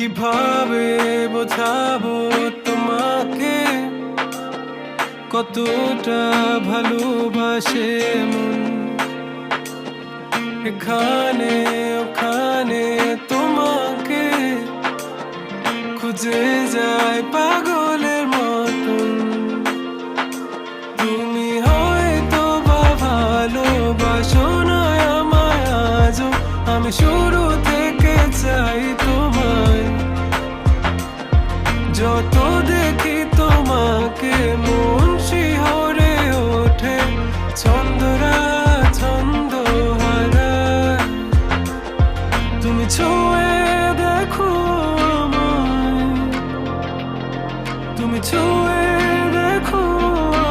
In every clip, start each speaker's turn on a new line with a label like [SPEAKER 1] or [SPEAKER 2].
[SPEAKER 1] কিভাবে বোঝাবো তোমাকে কতটা ভালোবাসে মন। এখানে ওখানে তোমাকে খুঁজে যায় পাগলের মতন। তুমি হয়তো বা ভালোবাসো না আমায় আজও, আমি শুরু থেকে চাই তোমায়। যত দেখি তোমাকে মন শিহরে ওঠে, ছন্দরা ছন্দ হারায়। তুমি ছুঁয়ে দেখো আমায়, তুমি ছুঁয়ে দেখো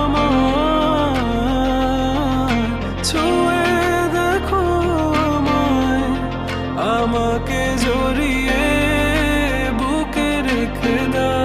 [SPEAKER 1] আমায়, ছুঁয়ে দেখো আমায়। আমাকে জড়িয়ে বুকে রেখে দাও।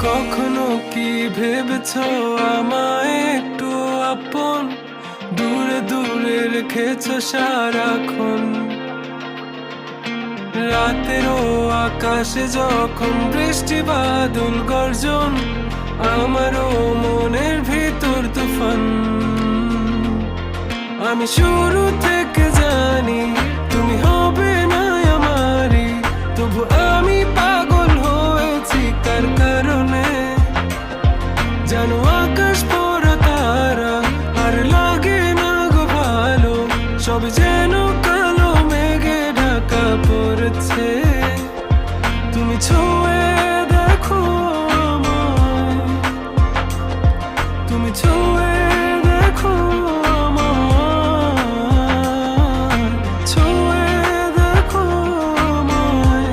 [SPEAKER 1] কখনো কি ভেবেছো আমায় একটু আপন, দূরে দূরে রেখেছো সারাক্ষণ। রাতেরও আকাশে যখন বৃষ্টি বাদল গর্জন, আমারও মনের ভিতর তুফান। আমি শুরু থেকে জানি তুমি হবে না আমারই, তবু আমি পাগল হয়েছি কার কারণে। জানো আকাশ পড়া তারা আর লাগে না গো ভালো, সব যেন কালো মেঘে ঢাকা পড়েছে। তুমি ছুঁয়ে দেখো আমায়, তুমি ছুঁয়ে দেখো আমায়, ছুঁয়ে দেখো আমায়।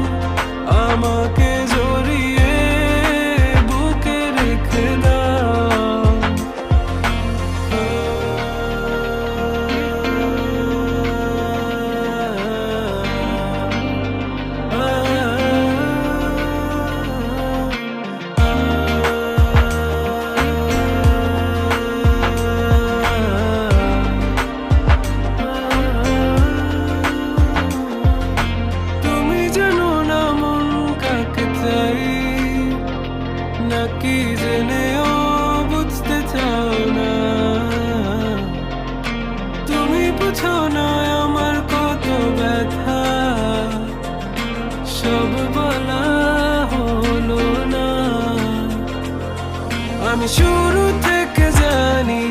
[SPEAKER 1] আমাকে জড়িয়ে বুকে রেখে দাও। তুমি জানো না মন কাকে চাই, নাকি জেনেও বুঝতে চাও না। তুমি বুঝো না আমার কত ব্যথা, সব বলা হলো না। আমি শুরু থেকে জানি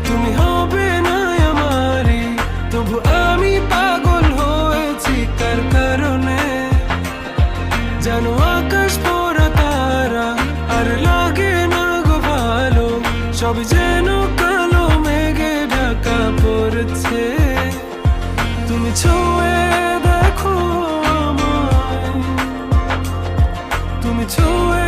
[SPEAKER 1] তুমি হবে না আমারই, তবু আমি পাগল হয়েছি কার কারণে। জানো আকাশ পড়া তারা আর লাগে না গো ভালো, সব যেন কালো মেঘে ঢাকা পড়েছে। তুমি ছুঁয়ে দেখো আমায়, তুমি ছুঁয়ে